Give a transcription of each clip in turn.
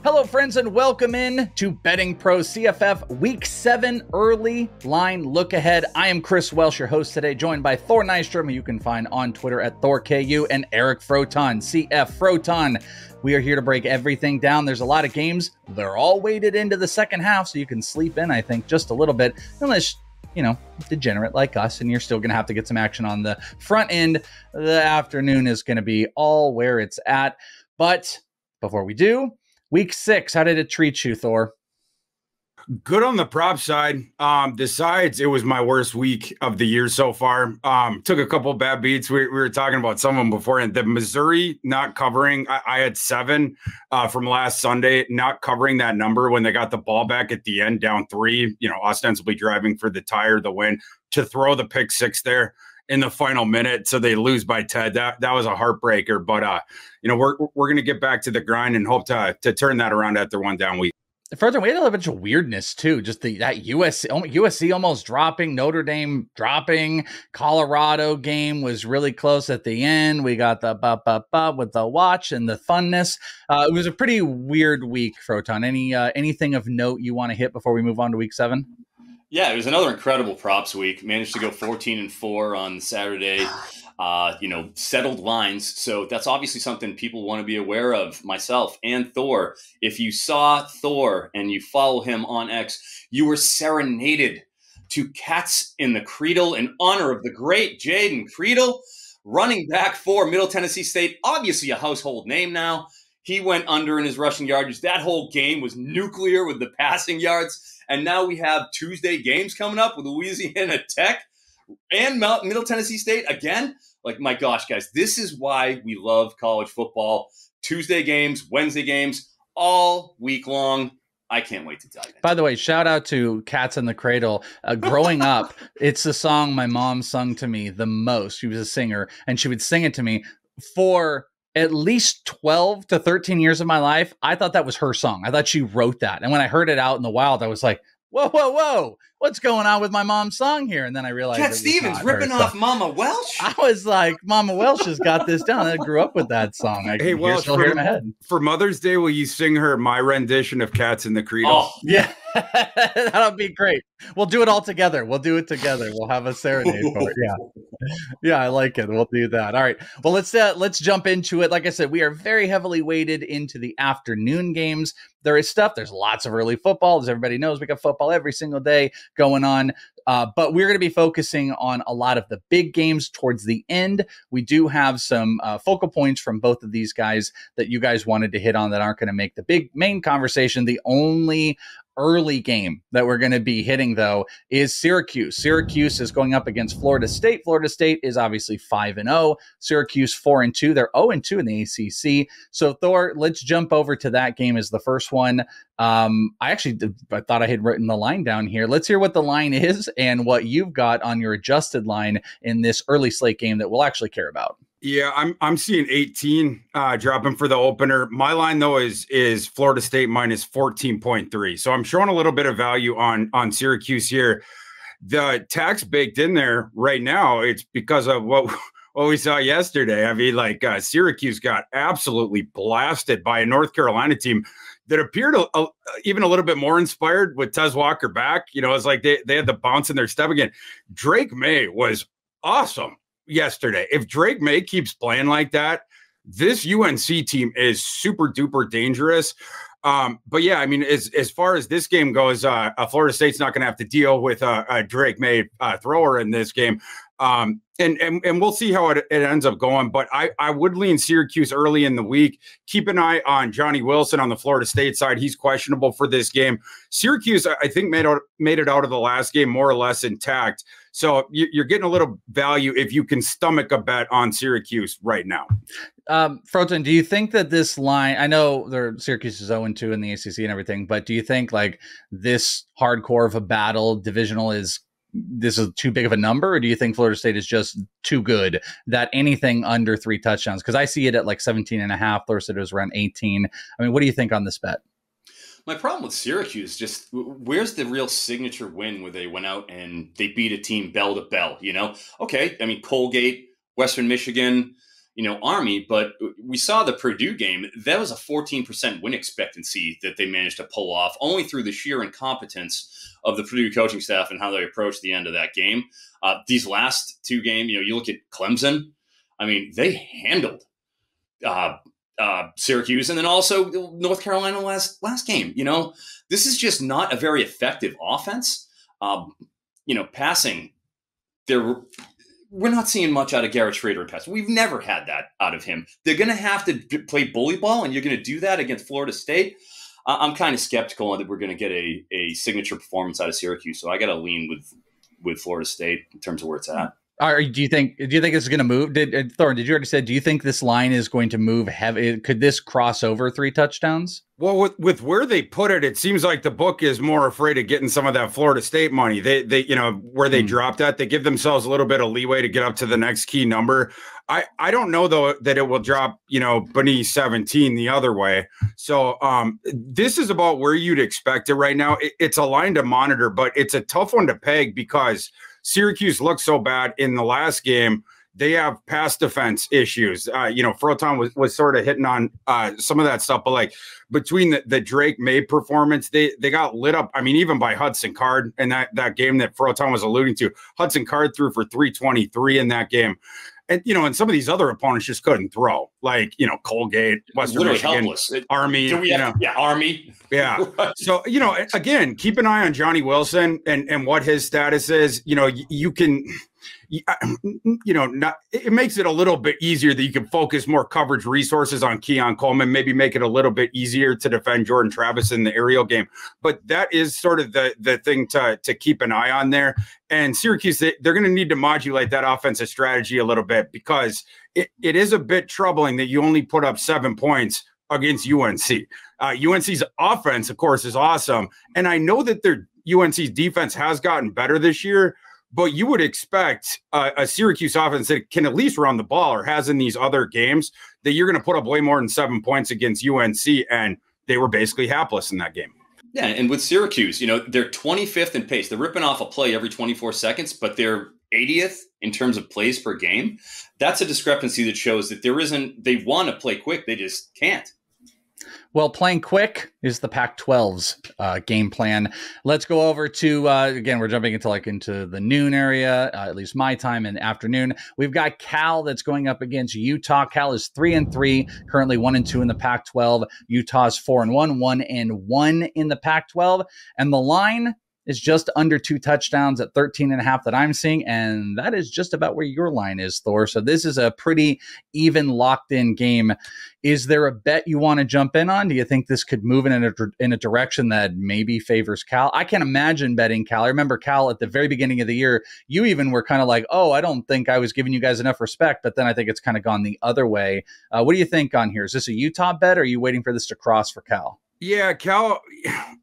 Hello, friends, and welcome in to Betting Pro CFF Week 7 early line look ahead. I am Chris Welsh, your host today, joined by Thor Nystrom, who you can find on Twitter at ThorKU, and Eric Froton, CF Froton. We are here to break everything down. There's a lot of games. They're all weighted into the second half, so you can sleep in, I think, just a little bit, unless degenerate like us, and you're still going to have to get some action on the front end. The afternoon is going to be all where it's at. But before we do, Week 6, how did it treat you, Thor? Good on the prop side. Besides, it was my worst week of the year so far. Took a couple of bad beats. We were talking about some of them before. And the Missouri not covering, I had 7 from last Sunday, not covering that number when they got the ball back at the end, down 3, ostensibly driving for the tie or the win, to throw the pick 6 there in the final minute, so they lose by 10. That was a heartbreaker. But we're gonna get back to the grind and hope to turn that around after one down week. Further, we had a bunch of weirdness too. Just that USC almost dropping, Notre Dame dropping, Colorado game was really close at the end. We got the with the watch and the funness. It was a pretty weird week, Froton. Anything of note you want to hit before we move on to Week 7? Yeah, it was another incredible props week. Managed to go 14-4 on Saturday. Settled lines. So that's obviously something people want to be aware of, myself and Thor. If you saw Thor and you follow him on X, you were serenaded to Cats in the Cradle in honor of the great Jaden Cradle, running back for Middle Tennessee State, obviously a household name now. He went under in his rushing yardage. That whole game was nuclear with the passing yards. And now we have Tuesday games coming up with Louisiana Tech and Middle Tennessee State again. Like, my gosh, guys, this is why we love college football. Tuesday games, Wednesday games, all week long. I can't wait to dive in. By the way, shout out to Cats in the Cradle. Growing up, it's the song my mom sung to me the most. She was a singer, and she would sing it to me for at least 12 to 13 years of my life. I thought that was her song. I thought she wrote that. And when I heard it out in the wild, I was like, whoa, what's going on with my mom's song here? And then I realized Cat Stevens ripping off Mama Welsh. I was like, Mama Welsh has got this down. I grew up with that song. Hey, Welsh, for Mother's Day, will you sing her my rendition of Cats in the Cradle? Oh, yeah. That'll be great. We'll do it all together. We'll do it together. We'll have a serenade for it. Yeah, I like it. We'll do that. All right. Well, let's jump into it. Like I said, we are very heavily weighted into the afternoon games. There's lots of early football. As everybody knows, we got football every single day going on. But we're going to be focusing on a lot of the big games towards the end. We do have some focal points from both of these guys that you guys wanted to hit on that aren't going to make the big main conversation. The only early game that we're going to be hitting, though, is Syracuse. Syracuse is going up against Florida State. Florida State is obviously 5-0. Syracuse 4-2. They're 0-2 in the ACC. So, Thor, let's jump over to that game as the first one. I thought I had written the line down here. Let's hear what the line is and what you've got on your adjusted line in this early slate game that we'll actually care about. Yeah, I'm seeing 18 dropping for the opener. My line, though, is Florida State minus 14.3. So I'm showing a little bit of value on Syracuse here. The tax baked in there right now, it's because of what we saw yesterday. I mean, Syracuse got absolutely blasted by a North Carolina team that appeared even a little bit more inspired with Tez Walker back. It's like they had the bounce in their step again. Drake May was awesome yesterday. If Drake May keeps playing like that, this UNC team is super duper dangerous. But yeah, I mean, as far as this game goes, Florida State's not going to have to deal with a Drake May thrower in this game. And we'll see how it ends up going. But I would lean Syracuse early in the week. Keep an eye on Johnny Wilson on the Florida State side. He's questionable for this game. Syracuse, I think, made it out of the last game more or less intact. So you're getting a little value if you can stomach a bet on Syracuse right now. Froton, do you think that this line, I know Syracuse is 0-2 in the ACC and everything, but do you think this hardcore of a battle divisional this is too big of a number, or do you think Florida State is just too good that anything under 3 touchdowns? Because I see it at 17.5. Florida State was around 18. I mean, what do you think on this bet? My problem with Syracuse, just where's the real signature win where they went out and they beat a team bell to bell, Okay, I mean, Colgate, Western Michigan, Army, but we saw the Purdue game. That was a 14% win expectancy that they managed to pull off only through the sheer incompetence of the Purdue coaching staff and how they approached the end of that game. These last two games, you look at Clemson. I mean, they handled Syracuse, and then also North Carolina last game. This is just not a very effective offense. Passing, we're not seeing much out of Garrett Schrader in pass. We've never had that out of him. They're going to have to play bully ball, and you're going to do that against Florida State. I'm kind of skeptical that we're going to get a signature performance out of Syracuse. So I got to lean with Florida State in terms of where it's at. Do you think it's going to move? Thor, did you already say, do you think this line is going to move heavy? Could this cross over 3 touchdowns? Well, with where they put it, it seems like the book is more afraid of getting some of that Florida State money. They where they dropped that, they give themselves a little bit of leeway to get up to the next key number. I don't know though that it will drop, beneath 17 the other way. So this is about where you'd expect it right now. It's a line to monitor, but it's a tough one to peg because Syracuse looked so bad in the last game. They have pass defense issues. Froton was sort of hitting on some of that stuff, but like between the Drake May performance, they got lit up. I mean, even by Hudson Card in that game that Froton was alluding to. Hudson Card threw for 323 in that game. And, and some of these other opponents just couldn't throw, like, Colgate, Western Michigan, helpless. Army. Army. Yeah. So, again, keep an eye on Johnny Wilson and what his status is. You can, it makes it a little bit easier that you can focus more coverage resources on Keon Coleman, maybe make it a little bit easier to defend Jordan Travis in the aerial game. But that is sort of the thing to keep an eye on there. And Syracuse, they're going to need to modulate that offensive strategy a little bit because it is a bit troubling that you only put up 7 points against UNC. UNC's offense, of course, is awesome. And I know that UNC's defense has gotten better this year, but you would expect a Syracuse offense that can at least run the ball or has in these other games that you're going to put up way more than 7 points against UNC. And they were basically hapless in that game. Yeah, and with Syracuse, they're 25th in pace. They're ripping off a play every 24 seconds, but they're 80th in terms of plays per game. That's a discrepancy that shows that they want to play quick. They just can't. Well, playing quick is the Pac-12's game plan. Let's go over to, again, we're jumping into the noon area, at least my time in the afternoon. We've got Cal that's going up against Utah. Cal is 3-3, currently 1-2 in the Pac-12. Utah's 4-1, 1-1 in the Pac-12. And the line is just under 2 touchdowns at 13.5 that I'm seeing. And that is just about where your line is, Thor. So this is a pretty even locked in game. Is there a bet you want to jump in on? Do you think this could move in a direction that maybe favors Cal? I can't imagine betting Cal. I remember Cal at the very beginning of the year, you even were kind of like, oh, I don't think I was giving you guys enough respect. But then I think it's kind of gone the other way. What do you think on here? Is this a Utah bet or are you waiting for this to cross for Cal? Yeah, Cal.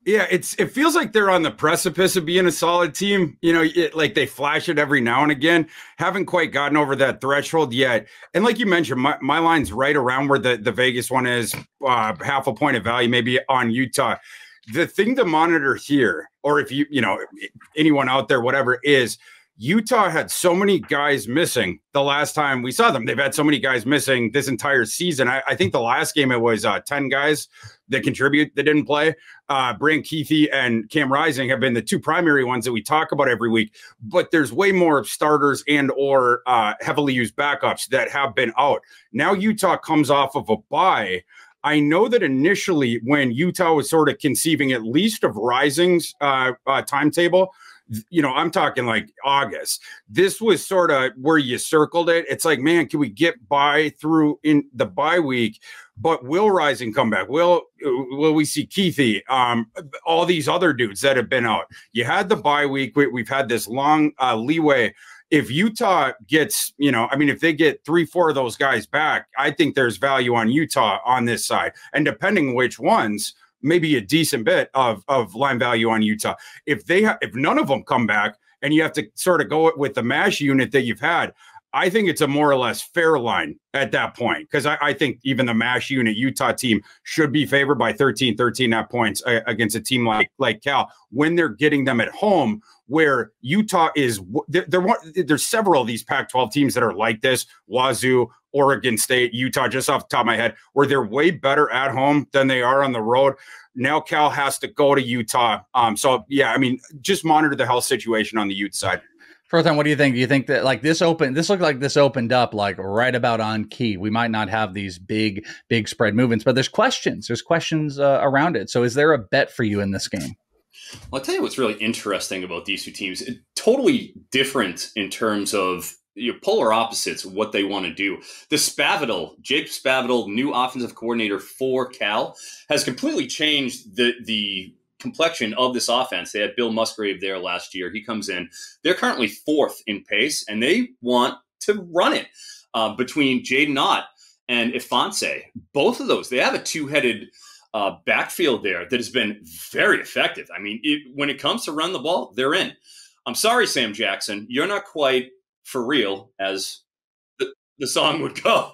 Yeah, it feels like they're on the precipice of being a solid team. Like they flash it every now and again. Haven't quite gotten over that threshold yet. And like you mentioned, my line's right around where the Vegas one is, half a point of value, maybe on Utah. The thing to monitor here, or if anyone out there, whatever, is Utah had so many guys missing the last time we saw them. They've had so many guys missing this entire season. I think the last game it was 10 guys that contribute that didn't play. Brant Keithy and Cam Rising have been the 2 primary ones that we talk about every week. But there's way more starters and or heavily used backups that have been out. Now Utah comes off of a bye. I know that initially when Utah was sort of conceiving at least of Rising's timetable, I'm talking like August. This was sort of where you circled it. It's like, man, can we get by through in the bye week? But will Rising come back? Will we see Keithy? All these other dudes that have been out. You had the bye week. We've had this long leeway. If Utah gets, if they get 3-4 of those guys back, I think there's value on Utah on this side. And depending which ones, maybe a decent bit of line value on Utah. If none of them come back and you have to sort of go with the MASH unit that you've had, I think it's a more or less fair line at that point. Because I think even the MASH unit Utah team should be favored by 13.5 points against a team like Cal when they're getting them at home, where Utah is, there's several of these Pac-12 teams that are like this, Wazoo, Oregon State, Utah, just off the top of my head, where they're way better at home than they are on the road. Now Cal has to go to Utah. So yeah, I mean, just monitor the health situation on the Ute side. Froton, what do you think? Do you think that like this looked like this opened up like right about on key? We might not have these big spread movements, but there's questions around it. So is there a bet for you in this game? Well, I'll tell you what's really interesting about these two teams. Totally different in terms of polar opposites, what they want to do. Jake Spavital, new offensive coordinator for Cal, has completely changed the complexion of this offense. They had Bill Musgrave there last year. He comes in. They're currently 4th in pace, and they want to run it between Jaden Ott and Ifanse. Both of those, they have a two-headed backfield there that has been very effective. I mean, when it comes to run the ball, they're in. I'm sorry, Sam Jackson, you're not quite for real, as the song would go.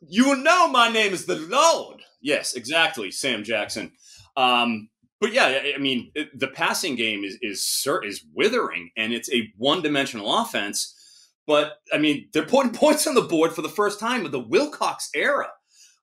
You know my name is the Lord. Yes, exactly, Sam Jackson. But yeah, I mean, the passing game is withering, and it's a one-dimensional offense. But I mean, they're putting points on the board for the first time of the Wilcox era.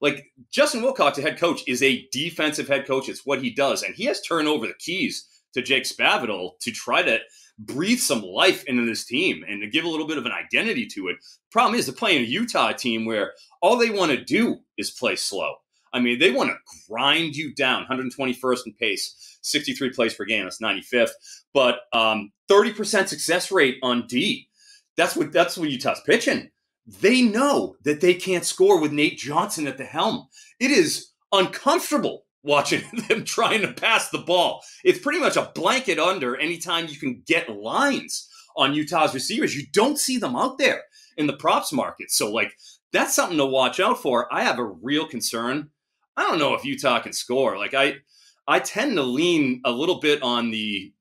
Like Justin Wilcox, a head coach, is a defensive head coach. It's what he does, and he has turned over the keys to Jake Spavital to try to breathe some life into this team and to give a little bit of an identity to it. Problem is, they're playing a Utah team where all they want to do is play slow. I mean, they want to grind you down. 121st in pace, 63 plays per game. That's 95th. But 30% success rate on D. That's what Utah's pitching. They know that they can't score with Nate Johnson at the helm. It is uncomfortable watching them trying to pass the ball. It's pretty much a blanket under anytime you can get lines on Utah's receivers. You don't see them out there in the props market. So, like, that's something to watch out for. I have a real concern. I don't know if Utah can score. Like, I tend to lean a little bit on the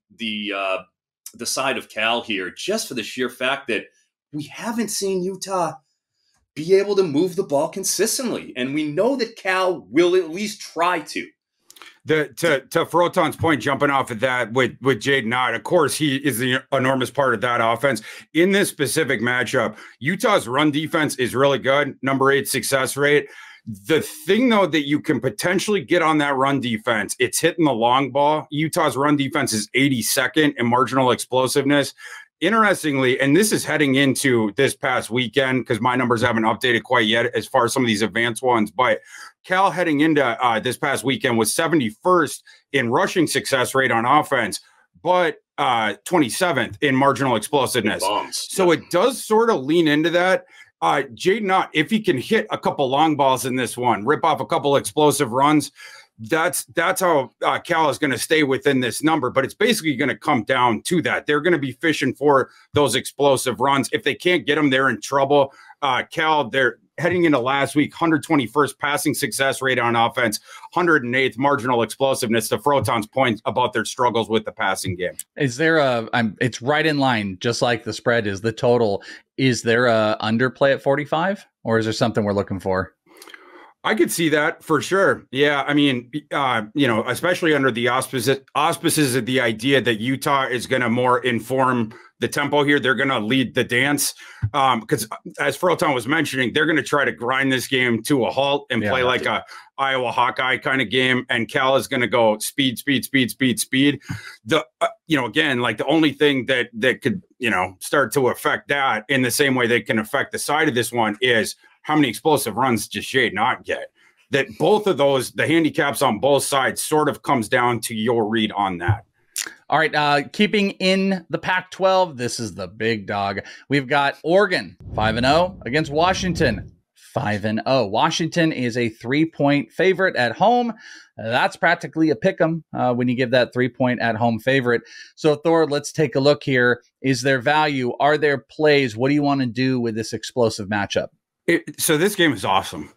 side of Cal here, just for the sheer fact that we haven't seen Utah be able to move the ball consistently. And we know that Cal will at least try to. To Froton's point, jumping off of that with Jaden Ott, of course, he is the enormous part of that offense. In this specific matchup, Utah's run defense is really good, number 8 success rate. The thing, though, that you can potentially get on that run defense, it's hitting the long ball. Utah's run defense is 82nd in marginal explosiveness. Interestingly, and this is heading into this past weekend because my numbers haven't updated quite yet as far as some of these advanced ones, but Cal heading into this past weekend was 71st in rushing success rate on offense, but 27th in marginal explosiveness. So it does sort of lean into that. Jaden Ott, if he can hit a couple long balls in this one, rip off a couple explosive runs, that's how Cal is going to stay within this number. But it's basically going to come down to that. They're going to be fishing for those explosive runs. If they can't get them, they're in trouble. Cal, they're heading into last week, 121st passing success rate on offense, 108th marginal explosiveness, to Froton's point about their struggles with the passing game. Is there it's right in line, just like the spread is the total. Is there a underplay at 45, or is there something we're looking for? I could see that for sure. Yeah. I mean, especially under the auspices of the idea that Utah is going to more inform the tempo here. They're going to lead the dance. Because as Froton was mentioning, they're going to try to grind this game to a halt and play like a Iowa Hawkeye kind of game. And Cal is going to go speed. Again, like the only thing that could, start to affect that in the same way they can affect the side of this one is how many explosive runs does Jaden Ott get? That both of those, the handicaps on both sides sort of comes down to your read on that. All right, keeping in the Pac-12, this is the big dog. We've got Oregon 5-0 against Washington 5-0. Washington is a 3-point favorite at home. That's practically a pick 'em when you give that 3-point at home favorite. So Thor, let's take a look here. Is there value? Are there plays? What do you want to do with this explosive matchup? So this game is awesome.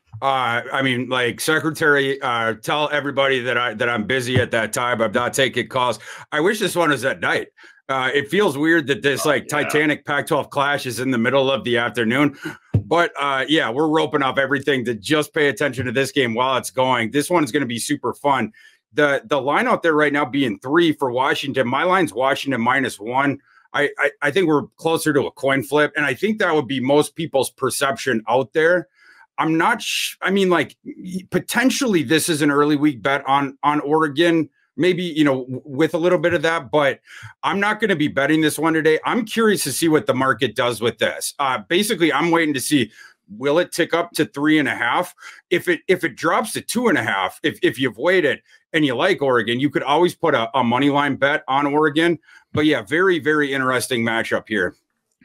Secretary, tell everybody that I'm busy at that time. I'm not taking calls. I wish this one was at night. It feels weird that this Titanic Pac-12 clash is in the middle of the afternoon. But we're roping off everything to just pay attention to this game while it's going. This one is going to be super fun. The line out there right now being 3 for Washington. My line's Washington -1. I think we're closer to a coin flip, and I think that would be most people's perception out there. I'm not. I mean, like potentially this is an early week bet on Oregon. Maybe, you know, with a little bit of that, but I'm not going to be betting this one today. I'm curious to see what the market does with this. Basically, I'm waiting to see, will it tick up to 3.5? If it drops to 2.5, if you've waited and you like Oregon, you could always put a money line bet on Oregon. But yeah, very, very interesting matchup here.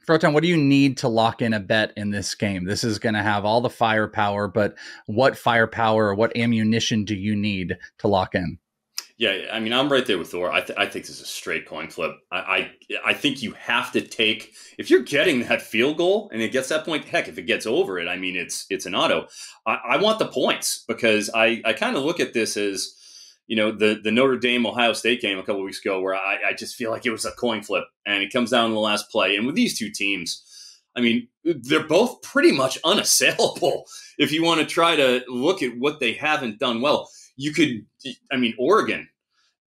Froton, what do you need to lock in a bet in this game? This is going to have all the firepower, but what firepower or what ammunition do you need to lock in? Yeah, I mean, I'm right there with Thor. I think this is a straight coin flip. I think you have to take, if you're getting that field goal and it gets that point, heck, if it gets over it, I mean, it's an auto. I want the points because I kind of look at this as, you know, the Notre Dame Ohio State game a couple of weeks ago where I just feel like it was a coin flip and it comes down to the last play. And with these two teams, I mean, they're both pretty much unassailable. If you want to try to look at what they haven't done well, you could, I mean, Oregon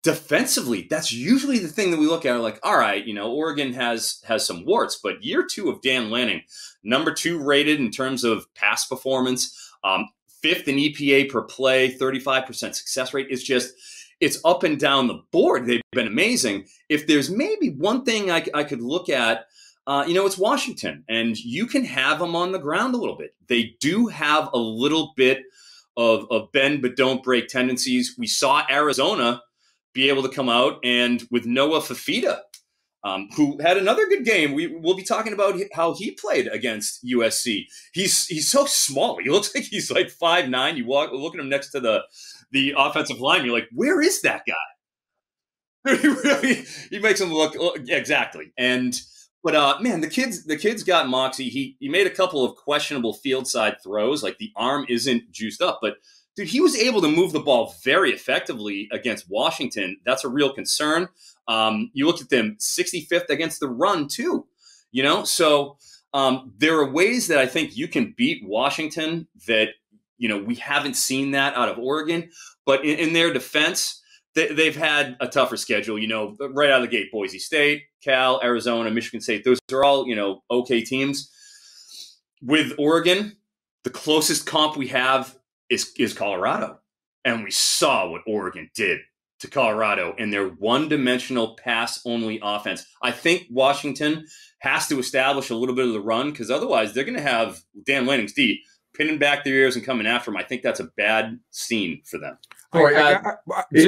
defensively, that's usually the thing that we look at. Like, all right, you know, Oregon has some warts, but year 2 of Dan Lanning, number 2 rated in terms of pass performance, 5th in EPA per play, 35% success rate. It's up and down the board. They've been amazing. If there's maybe one thing I could look at, you know, it's Washington, and you can have them on the ground a little bit. They do have a little bit of bend but don't break tendencies. We saw Arizona be able to come out and with Noah Fafita, who had another good game. We'll be talking about how he played against USC. He's so small. He looks like he's like 5'9". You look at him next to the offensive line. You're like, where is that guy? He makes him look exactly. But man, the kid's got moxie. He made a couple of questionable field side throws, like the arm isn't juiced up, but dude, he was able to move the ball very effectively against Washington. That's a real concern. You look at them 65th against the run too, you know? So there are ways that I think you can beat Washington that, you know, we haven't seen that out of Oregon, but in their defense, they've had a tougher schedule, you know, right out of the gate. Boise State, Cal, Arizona, Michigan State, those are all, you know, okay teams. With Oregon, the closest comp we have is Colorado. And we saw what Oregon did to Colorado in their one-dimensional pass-only offense. I think Washington has to establish a little bit of the run because otherwise they're going to have Dan Lanning's D pinning back their ears and coming after him. I think that's a bad scene for them.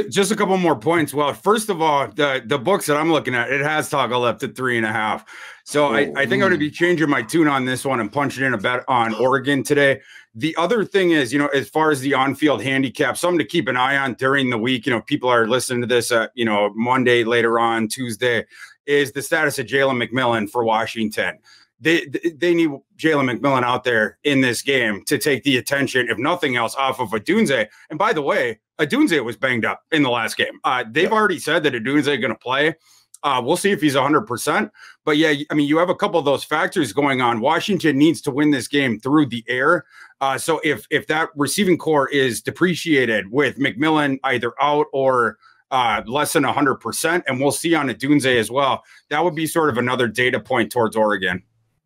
Just a couple more points. Well, first of all, the books that I'm looking at, it has toggled up to 3.5. So I think I'm going to be changing my tune on this one and punching in a bet on Oregon today. The other thing is, you know, as far as the on-field handicap, something to keep an eye on during the week. You know, people are listening to this, you know, Monday, later on Tuesday, is the status of Jalen McMillan for Washington. They need Jalen McMillan out there in this game to take the attention, if nothing else, off of Odunze. And by the way, Odunze was banged up in the last game. They've already said that Odunze is going to play. We'll see if he's 100%. But yeah, I mean, you have a couple of those factors going on. Washington needs to win this game through the air. So if that receiving core is depreciated with McMillan either out or less than 100%, and we'll see on Odunze as well, that would be sort of another data point towards Oregon.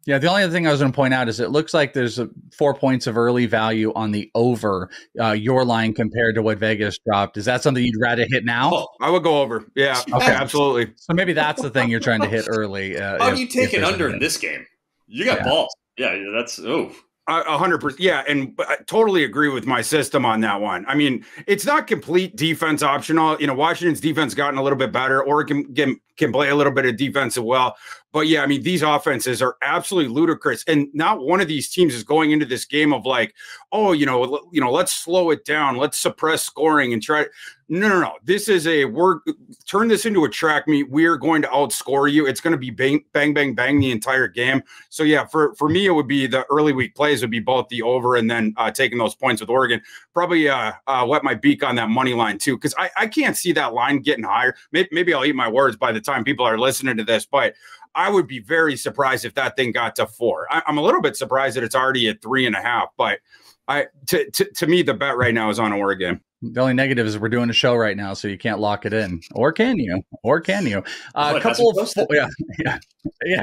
Yeah, the only other thing I was going to point out is it looks like there's 4 points of early value on the over your line compared to what Vegas dropped. Is that something you'd rather hit now? Oh, I would go over. Yeah, okay, absolutely. So maybe that's the thing you're trying to hit early. How do you take it under in this game? You got balls. Yeah, that's 100%. Yeah, and I totally agree with my system on that one. I mean, it's not complete defense optional. You know, Washington's defense gotten a little bit better. Oregon can play a little bit of defense as well. But yeah, I mean, these offenses are absolutely ludicrous. And not one of these teams is going into this game of like, oh, you know, let's slow it down. Let's suppress scoring and try. No. This is turn this into a track meet. We're going to outscore you. It's going to be bang, bang, bang, bang the entire game. So yeah, for me, it would be the early week plays would be both the over and then taking those points with Oregon. Probably wet my beak on that money line too, because I can't see that line getting higher. Maybe I'll eat my words by the time people are listening to this, but I would be very surprised if that thing got to 4. I'm a little bit surprised that it's already at 3.5, but to me, the bet right now is on Oregon. The only negative is we're doing a show right now, so you can't lock it in. Or can you? A couple of yeah.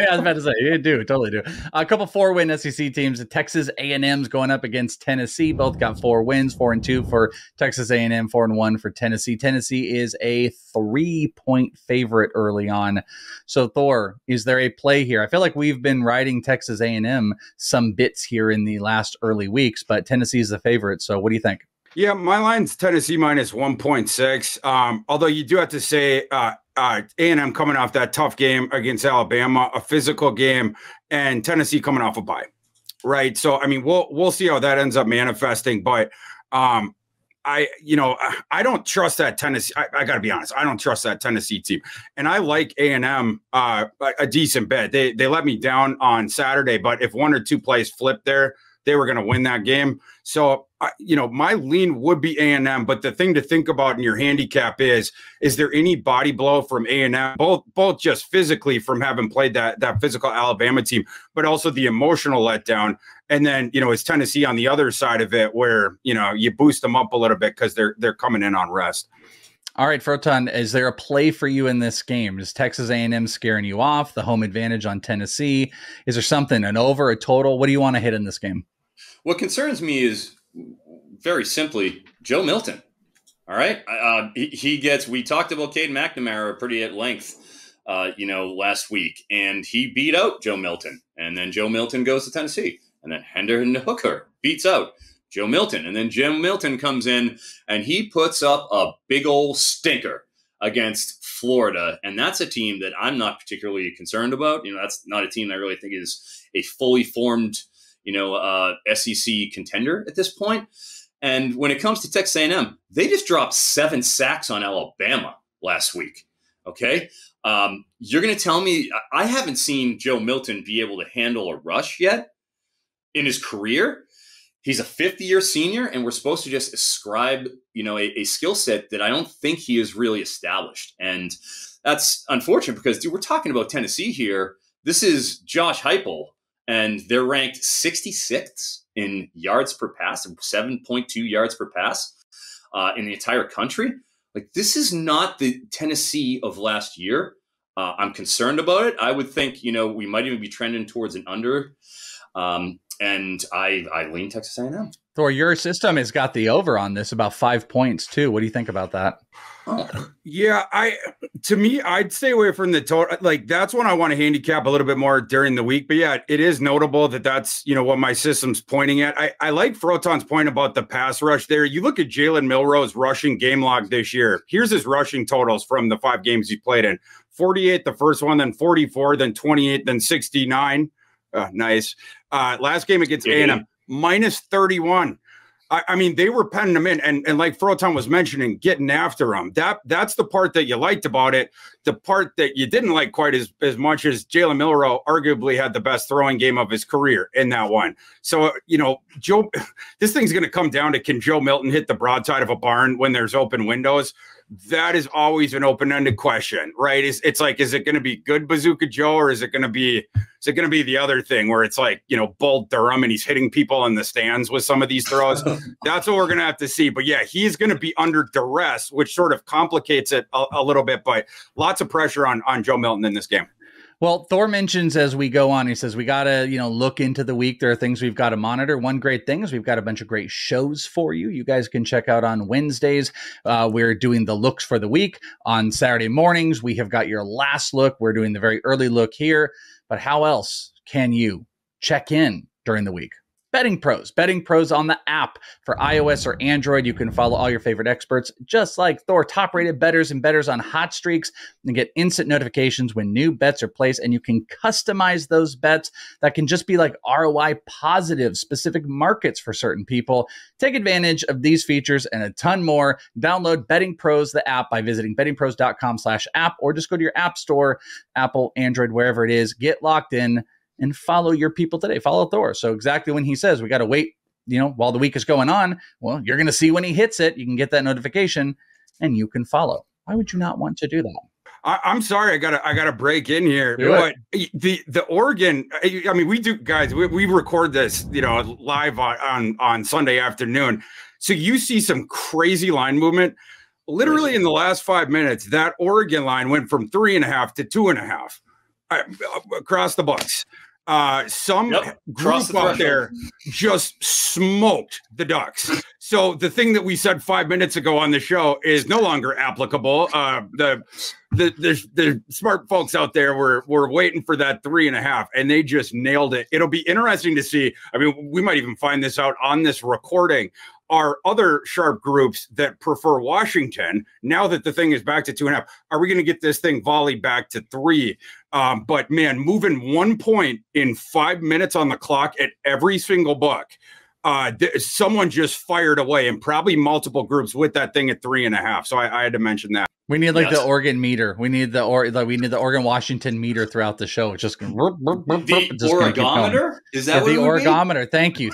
I was about to say you do, totally do. A couple 4-win SEC teams. Texas A&M's going up against Tennessee. Both got 4 wins, 4-2 for Texas A&M, 4-1 for Tennessee. Tennessee is a 3-point favorite early on. So Thor, is there a play here? I feel like we've been riding Texas A&M some bits here in the last early weeks, but Tennessee is the favorite. So what do you think? Yeah, my line's Tennessee minus 1.6. Although you do have to say A&M coming off that tough game against Alabama, a physical game, and Tennessee coming off a bye, right? So I mean, we'll see how that ends up manifesting. But I don't trust that Tennessee. I got to be honest, I don't trust that Tennessee team, and I like A&M a decent bet. They let me down on Saturday, but if 1 or 2 plays flipped there, they were going to win that game. So, my lean would be A&M, but the thing to think about in your handicap is there any body blow from A&M, both just physically from having played that physical Alabama team, but also the emotional letdown. And then, is Tennessee on the other side of it where, you boost them up a little bit because they're coming in on rest. All right, Froton, is there a play for you in this game? Is Texas A&M scaring you off? The home advantage on Tennessee? Is there something, an over, a total? What do you want to hit in this game? What concerns me is very simply Joe Milton. All right. We talked about Cade McNamara pretty at length, last week, and he beat out Joe Milton. And then Joe Milton goes to Tennessee, and then Hendon Hooker beats out Joe Milton. And then Jim Milton comes in and he puts up a big old stinker against Florida. And that's a team that I'm not particularly concerned about. That's not a team I really think is a fully formed SEC contender at this point. And when it comes to Texas A&M, they just dropped 7 sacks on Alabama last week. Okay. You're going to tell me I haven't seen Joe Milton be able to handle a rush yet in his career. He's a 5th-year senior, and we're supposed to just ascribe, a skill set that I don't think he is really established. And that's unfortunate because, dude, we're talking about Tennessee here. This is Josh Heupel, and they're ranked 66th in yards per pass, 7.2 yards per pass in the entire country. Like, this is not the Tennessee of last year. I'm concerned about it. I would think, we might even be trending towards an under. And I lean Texas A&M. Thor, your system has got the over on this, about 5 points too. What do you think about that? Yeah, I'd stay away from the total. Like, that's when I want to handicap a little bit more during the week. But yeah, it is notable that's what my system's pointing at. I like Froton's point about the pass rush there. You look at Jalen Milroe's rushing game log this year. Here's his rushing totals from the 5 games he played in: 48 the first one, then 44, then 28, then 69. Nice. Last game against A&M, minus 31. I mean, they were penning them in, and like Froton was mentioning, getting after them. That's the part that you liked about it. The part that you didn't like quite as much as Jalen Milroe arguably had the best throwing game of his career in that one. So, Joe, this thing's going to come down to, can Joe Milton hit the broadside of a barn when there's open windows? That is always an open-ended question, right? It's like, is it going to be good Bazooka Joe, or is it going to be the other thing where it's like, Bull Durham and he's hitting people in the stands with some of these throws? That's what we're going to have to see. But yeah, he's going to be under duress, which sort of complicates it a little bit, but lots of pressure on Joe Milton in this game. Well, Thor mentions as we go on, he says, we got to, look into the week. There are things we've got to monitor. One great thing is we've got a bunch of great shows for you. You guys can check out on Wednesdays. We're doing the looks for the week. On Saturday mornings, we have got your last look. We're doing the very early look here. But how else can you check in during the week? Betting Pros on the app for iOS or Android. You can follow all your favorite experts, just like Thor, top-rated bettors and bettors on hot streaks, and get instant notifications when new bets are placed. And you can customize those bets that can just be like ROI positive, specific markets for certain people. Take advantage of these features and a ton more. Download Betting Pros, the app, by visiting bettingpros.com/app, or just go to your app store, Apple, Android, wherever it is. Get locked in and follow your people today. Follow Thor. So exactly when he says we got to wait, while the week is going on, well, you're going to see when he hits it. You can get that notification and you can follow. Why would you not want to do that? I'm sorry, I gotta break in here. But the Oregon, I mean, we do, guys. We record this, live on Sunday afternoon. So you see some crazy line movement. Literally in the last 5 minutes, that Oregon line went from 3.5 to 2.5 across the Bucks. Some group up there just smoked the Ducks. So the thing that we said 5 minutes ago on the show is no longer applicable. The smart folks out there were waiting for that 3.5, and they just nailed it. It'll be interesting to see. I mean, we might even find this out on this recording. Are other sharp groups that prefer Washington, now that the thing is back to 2.5, are we going to get this thing volleyed back to 3? But man, moving 1 point in 5 minutes on the clock at every single book, someone just fired away, and probably multiple groups with that thing at 3.5. So I had to mention that. We need like the Oregon meter. We need the Oregon Washington meter throughout the show. It's just the Oregometer? Is that the Oregometer? Thank you.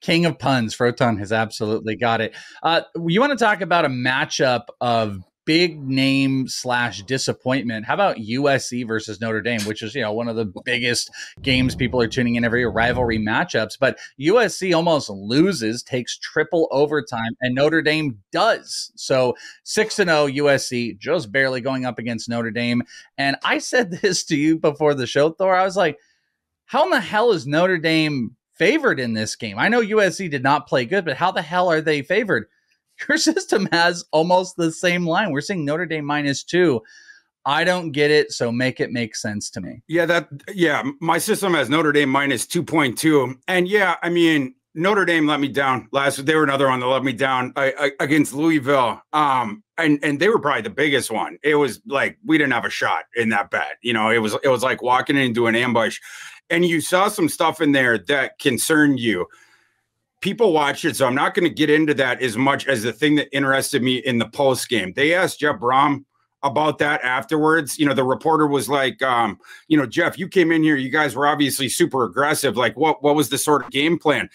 King of puns. Froton has absolutely got it. You want to talk about a matchup of big name / disappointment? How about USC versus Notre Dame, which is, one of the biggest games people are tuning in every rivalry matchups. But USC almost loses, takes triple overtime, and Notre Dame does. So 6-0 USC, just barely going up against Notre Dame. And I said this to you before the show, Thor. I was like, how in the hell is Notre Dame favored in this game? I know USC did not play good, but how the hell are they favored? Your system has almost the same line. We're seeing Notre Dame -2. I don't get it, so make it make sense to me. Yeah, my system has Notre Dame -2.2. And yeah, I mean, Notre Dame let me down last week. They were another one that let me down against Louisville. And they were probably the biggest one. It was like we didn't have a shot in that bet. It was like walking into an ambush. And you saw some stuff in there that concerned you. People watched it, so I'm not going to get into that as much as the thing that interested me in the post game. They asked Jeff Brom about that afterwards. The reporter was like, Jeff, you came in here. You guys were obviously super aggressive. Like, what was the sort of game plan?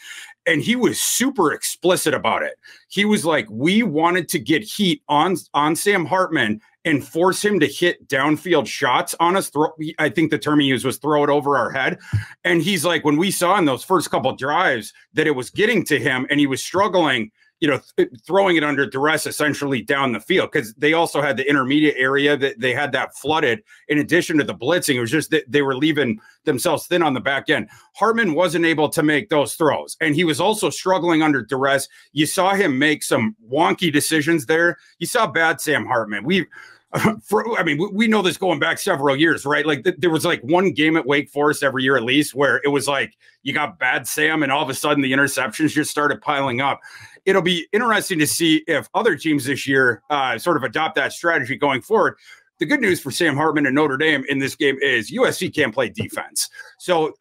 And he was super explicit about it. He was like, we wanted to get heat on Sam Hartman and force him to hit downfield shots on us. I think the term he used was throw it over our head. And he's like, when we saw in those first couple drives that it was getting to him and he was struggling, throwing it under duress essentially down the field, because they also had the intermediate area that they had that flooded. In addition to the blitzing, it was just that they were leaving themselves thin on the back end. Hartman wasn't able to make those throws, and he was also struggling under duress. You saw him make some wonky decisions there. You saw bad Sam Hartman. We know this going back several years, right? Like there was like one game at Wake Forest every year at least where it was like you got bad Sam and all of a sudden the interceptions just started piling up. It'll be interesting to see if other teams this year sort of adopt that strategy going forward. The good news for Sam Hartman and Notre Dame in this game is USC can't play defense. So,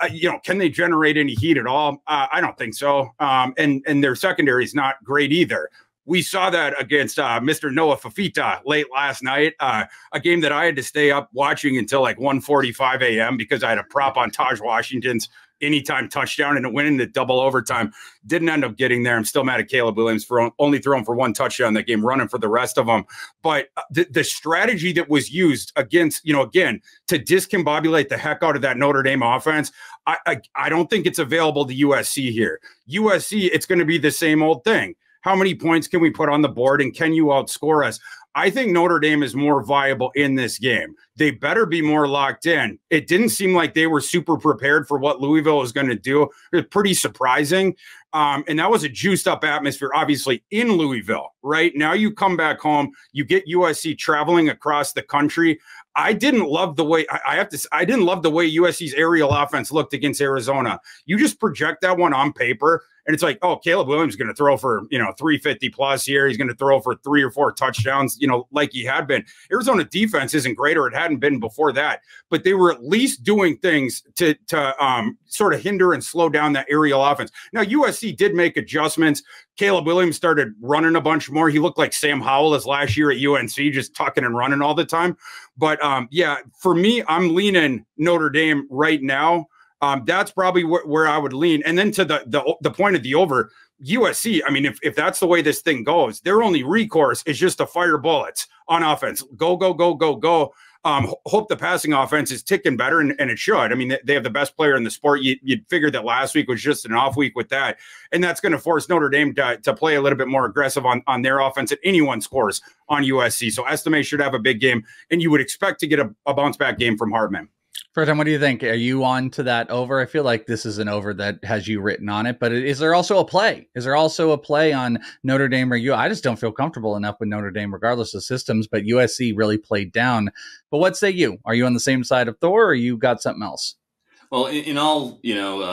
can they generate any heat at all? I don't think so. And their secondary is not great either. We saw that against Mr. Noah Fafita late last night, a game that I had to stay up watching until like 1:45 a.m. because I had a prop on Taj Washington's anytime touchdown and it went into double overtime. Didn't end up getting there. I'm still mad at Caleb Williams for only throwing for one touchdown that game, running for the rest of them. But the strategy that was used against, again, to discombobulate the heck out of that Notre Dame offense, I don't think it's available to USC here. USC, it's going to be the same old thing. How many points can we put on the board and can you outscore us? I think Notre Dame is more viable in this game. They better be more locked in. It didn't seem like they were super prepared for what Louisville was going to do. It was pretty surprising. And that was a juiced up atmosphere, obviously, in Louisville, right? Now you come back home, you get USC traveling across the country. I didn't love the way I didn't love the way USC's aerial offense looked against Arizona. You just project that one on paper, and it's like, oh, Caleb Williams is going to throw for 350 plus here. He's going to throw for 3 or 4 touchdowns, like he had been. Arizona defense isn't great, or it hadn't been before that, but they were at least doing things to sort of hinder and slow down that aerial offense. Now USC did make adjustments. Caleb Williams started running a bunch more. He looked like Sam Howell as last year at UNC, just tucking and running all the time. But for me, I'm leaning Notre Dame right now. That's probably where I would lean. And then to the point of the over, USC, I mean, if that's the way this thing goes, their only recourse is just to fire bullets on offense. Go, go, go, go, go. Hope the passing offense is ticking better, and it should. I mean, they have the best player in the sport. You'd figure that last week was just an off week with that, and that's going to force Notre Dame to play a little bit more aggressive on their offense. If anyone scores on USC, so Estime should have a big game, and you would expect to get a bounce back game from Hartman. Froton, what do you think? Are you on to that over? I feel like this is an over that has you written on it, but is there also a play? Is there also a play on Notre Dame or you? I just don't feel comfortable enough with Notre Dame, regardless of systems, but USC really played down. But what say you? Are you on the same side of Thor, or you got something else? Well, in all,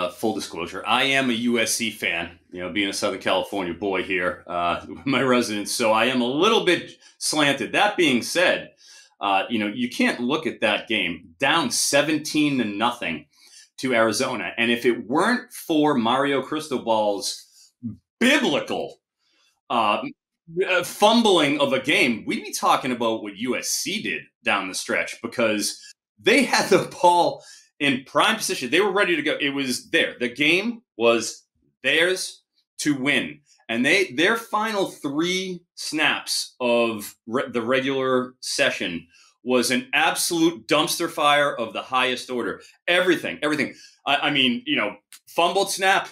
full disclosure, I am a USC fan, being a Southern California boy here, my residence. So I am a little bit slanted. That being said, you can't look at that game down 17-0 to Arizona. And if it weren't for Mario Cristobal's biblical fumbling of a game, we'd be talking about what USC did down the stretch, because they had the ball in prime position. They were ready to go. It was there. The game was theirs to win. And their final 3 snaps of the regular session was an absolute dumpster fire of the highest order. Everything. I mean, fumbled snap,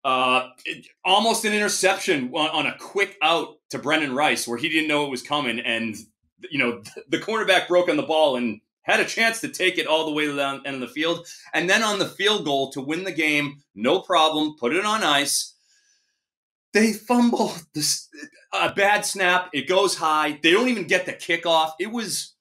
almost an interception on a quick out to Brendan Rice where he didn't know it was coming. And, the cornerback broke on the ball and had a chance to take it all the way to the end of the field. And then on the field goal to win the game, no problem, put it on ice. They fumble a bad snap. It goes high. They don't even get the kickoff. It was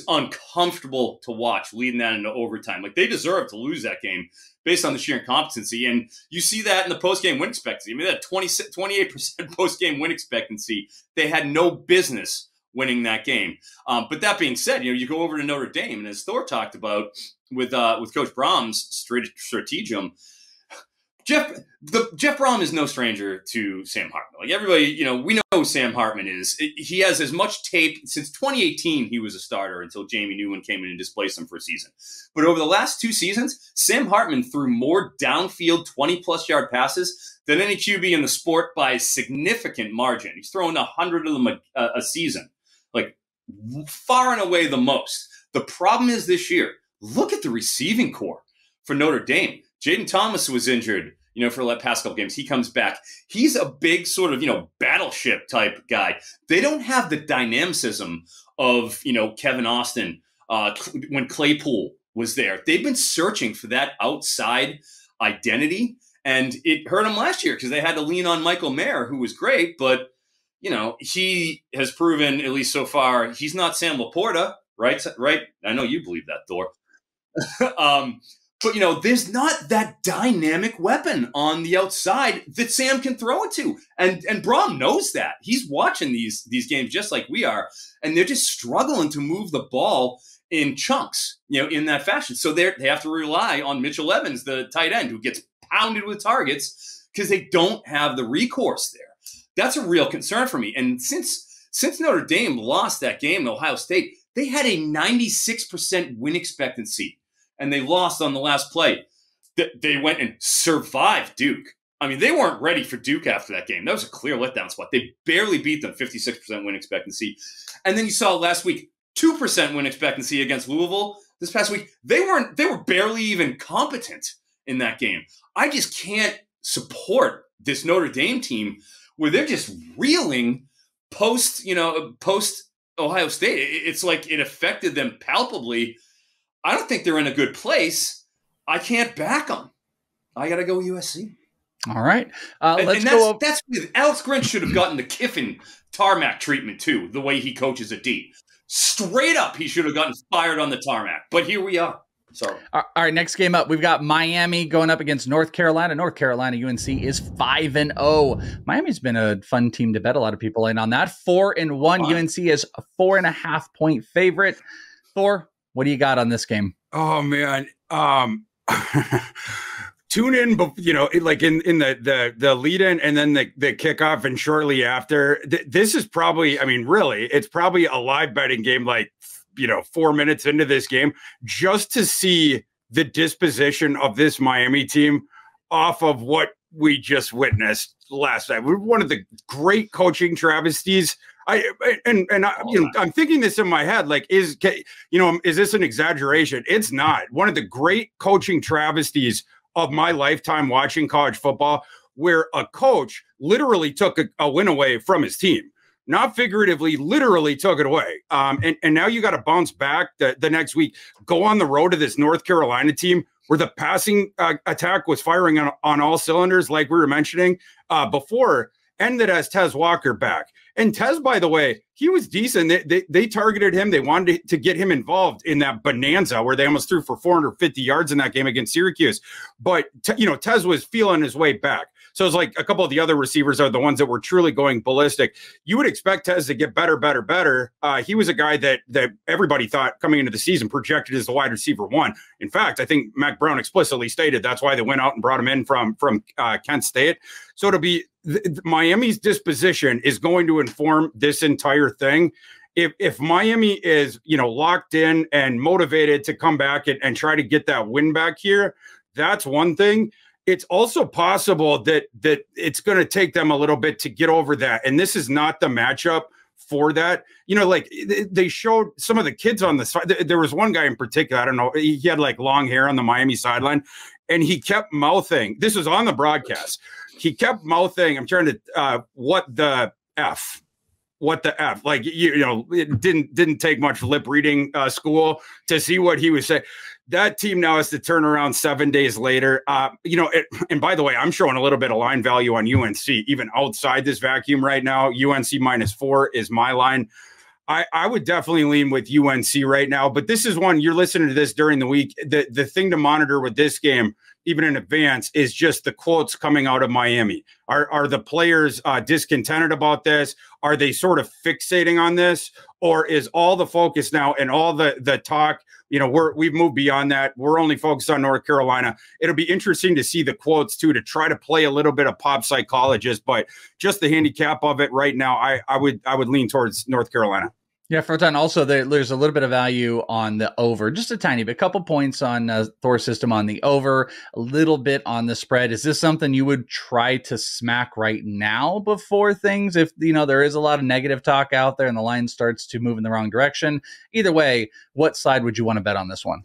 uncomfortable to watch leading that into overtime. Like, they deserved to lose that game based on the sheer incompetency. And you see that in the post-game win expectancy. I mean, that 28% post-game win expectancy. They had no business winning that game. But that being said, you go over to Notre Dame, and as Thor talked about with Coach Brom's strategium, Jeff Brom is no stranger to Sam Hartman. Like, everybody, we know who Sam Hartman is. He has as much tape since 2018. He was a starter until Jamie Newman came in and displaced him for a season. But over the last 2 seasons, Sam Hartman threw more downfield 20-plus yard passes than any QB in the sport by a significant margin. He's throwing 100 of them a season, like far and away the most. The problem is this year, look at the receiving core for Notre Dame. Jaden Thomas was injured, for the past couple games. He comes back. He's a big sort of, battleship type guy. They don't have the dynamicism of, Kevin Austin when Claypool was there. They've been searching for that outside identity, and it hurt them last year because they had to lean on Michael Mayer, who was great, but, he has proven, at least so far, he's not Sam Laporta, right? Right? I know you believe that, Thor. But, there's not that dynamic weapon on the outside that Sam can throw it to. And Brom knows that. He's watching these games just like we are, and they're just struggling to move the ball in chunks, in that fashion. So they have to rely on Mitchell Evans, the tight end, who gets pounded with targets because they don't have the recourse there. That's a real concern for me. And since Notre Dame lost that game to Ohio State, they had a 96% win expectancy. And they lost on the last play. They went and survived Duke. I mean, they weren't ready for Duke after that game. That was a clear letdown spot. They barely beat them, 56% win expectancy. And then you saw last week, 2% win expectancy against Louisville. This past week, they were barely even competent in that game. I just can't support this Notre Dame team where they're just reeling post Ohio State. It's like it affected them palpably. I don't think they're in a good place. I can't back them. I got to go USC. All right. Let's go. That's Alex Grinch should have gotten the Kiffin tarmac treatment too, the way he coaches a D. Straight up, he should have gotten fired on the tarmac. But here we are. So, all right, next game up, we've got Miami going up against North Carolina. North Carolina UNC is 5-0. Miami's been a fun team to bet. A lot of people in on that. 4-1. Wow. UNC is a 4.5-point favorite. Thor, what do you got on this game? Oh man, tune in, like in the lead in and then the kickoff and shortly after. This is probably, really, it's probably a live betting game. Like 4 minutes into this game, just to see the disposition of this Miami team off of what we just witnessed last night. We're one of the great coaching travesties. I'm thinking this in my head, like, is this an exaggeration? It's not. One of the great coaching travesties of my lifetime watching college football, where a coach literally took a win away from his team. Not figuratively, literally took it away. And now you got to bounce back the next week, go on the road to this North Carolina team where the passing attack was firing on all cylinders, like we were mentioning before, and that has Tez Walker back. And Tez, by the way, he was decent. They targeted him. They wanted to get him involved in that bonanza where they almost threw for 450 yards in that game against Syracuse. But, Tez was feeling his way back. So it's like a couple of the other receivers are the ones that were truly going ballistic. You would expect Tez to get better. He was a guy that everybody thought coming into the season projected as the wide receiver one. In fact, I think Mac Brown explicitly stated that's why they went out and brought him in from Kent State. So it'll be Miami's disposition is going to inform this entire thing. If Miami is, locked in and motivated to come back and try to get that win back here, that's one thing. It's also possible that it's going to take them a little bit to get over that. And this is not the matchup for that. They showed some of the kids on the side. There was one guy in particular, I don't know, he had like long hair on the Miami sideline, and he kept mouthing, this was on the broadcast, he kept mouthing, I'm trying to, what the F? Like, it didn't take much lip reading school to see what he was saying. That team now has to turn around 7 days later. And by the way, I'm showing a little bit of line value on UNC, even outside this vacuum right now. UNC -4 is my line. I would definitely lean with UNC right now, but this is one you're listening to this during the week. The thing to monitor with this game, even in advance, is just the quotes coming out of Miami. Are the players discontented about this? Are they sort of fixating on this? Or is all the focus now and all the talk, we've moved beyond that. We're only focused on North Carolina. It'll be interesting to see the quotes too, to try to play a little bit of pop psychologist, but just the handicap of it right now, I would lean towards North Carolina. Yeah, Froton, also there's a little bit of value on the over, just a tiny bit, couple points on Thor system on the over, a little bit on the spread. Is this something you would try to smack right now before things, if there is a lot of negative talk out there and the line starts to move in the wrong direction? Either way, what side would you want to bet on this one?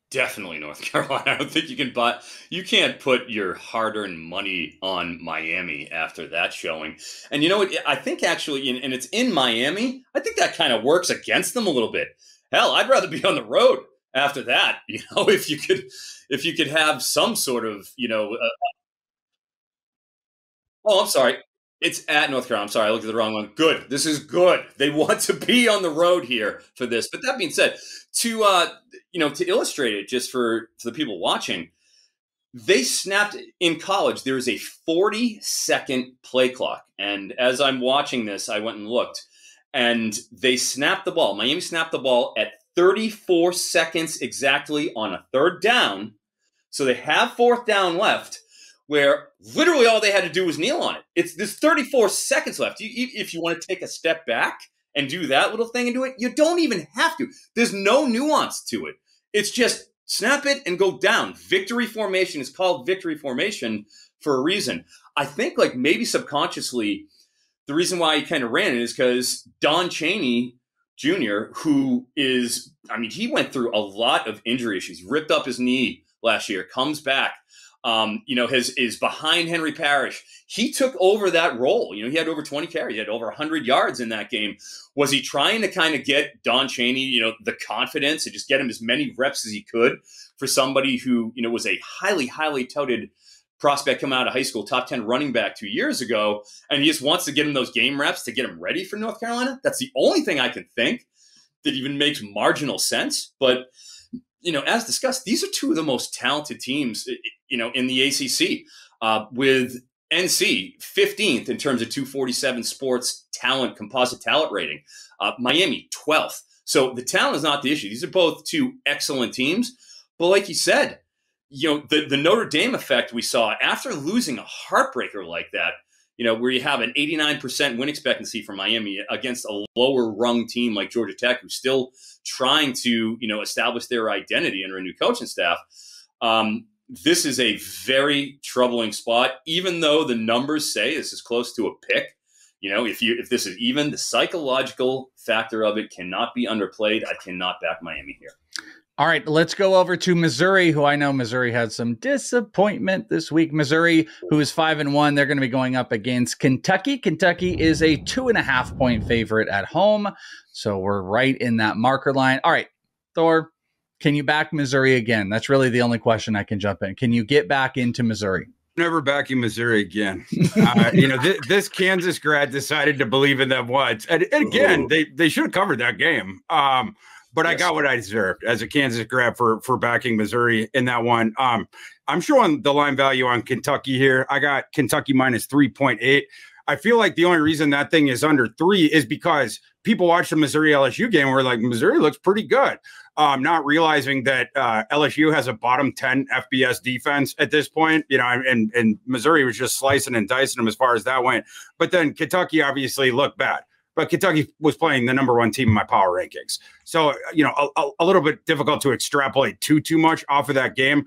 Definitely North Carolina. I don't think you can't put your hard-earned money on Miami after that showing. And you know what? I think actually, and it's in Miami, I think that kind of works against them a little bit. Hell, I'd rather be on the road after that. If you could have some sort of, oh, I'm sorry. It's at North Carolina. I'm sorry, I looked at the wrong one. Good. This is good. They want to be on the road here for this. But that being said, to illustrate it just for the people watching, they snapped in college. There is a 40-second play clock. And as I'm watching this, I went and looked, and they snapped the ball. Miami snapped the ball at 34 seconds exactly on a third down. So they have fourth down left, where literally all they had to do was kneel on it. There's 34 seconds left. If you want to take a step back and do that little thing and do it, you don't even have to. There's no nuance to it. It's just snap it and go down. Victory formation is called victory formation for a reason. I think like maybe subconsciously, the reason why he kind of ran it is because Don Chaney Jr., who is, he went through a lot of injury issues, ripped up his knee last year, comes back. Is behind Henry Parrish. He took over that role. He had over 20 carries. He had over 100 yards in that game. Was he trying to kind of get Don Chaney, the confidence and just get him as many reps as he could for somebody who, was a highly, highly touted prospect coming out of high school, top 10 running back 2 years ago, and he just wants to get him those game reps to get him ready for North Carolina? That's the only thing I can think that even makes marginal sense. But as discussed, these are two of the most talented teams, in the ACC, with NC 15th in terms of 247 sports talent, composite talent rating. Miami 12th. So the talent is not the issue. These are both two excellent teams. But like you said, the Notre Dame effect we saw after losing a heartbreaker like that, where you have an 89% win expectancy for Miami against a lower rung team like Georgia Tech, who's still trying to, establish their identity under a new coaching staff. this is a very troubling spot, even though the numbers say this is close to a pick. If this is even, the psychological factor of it cannot be underplayed. I cannot back Miami here. All right, let's go over to Missouri, who I know Missouri had some disappointment this week. Missouri, who is 5-1, they're going to be going up against Kentucky. Kentucky is a 2.5-point favorite at home, so we're right in that marker line. All right, Thor, can you back Missouri again? That's really the only question I can jump in. Can you get back into Missouri? Never backing Missouri again. This Kansas grad decided to believe in them once, and again, they should have covered that game. But yes. I got what I deserved as a Kansas grad for backing Missouri in that one. I'm showing the line value on Kentucky here. I got Kentucky minus 3.8. I feel like the only reason that thing is under 3 is because people watched the Missouri LSU game and were like, Missouri looks pretty good. Not realizing that LSU has a bottom 10 FBS defense at this point, and Missouri was just slicing and dicing them as far as that went. But then Kentucky obviously looked bad. But Kentucky was playing the number 1 team in my power rankings. So, a little bit difficult to extrapolate too much off of that game.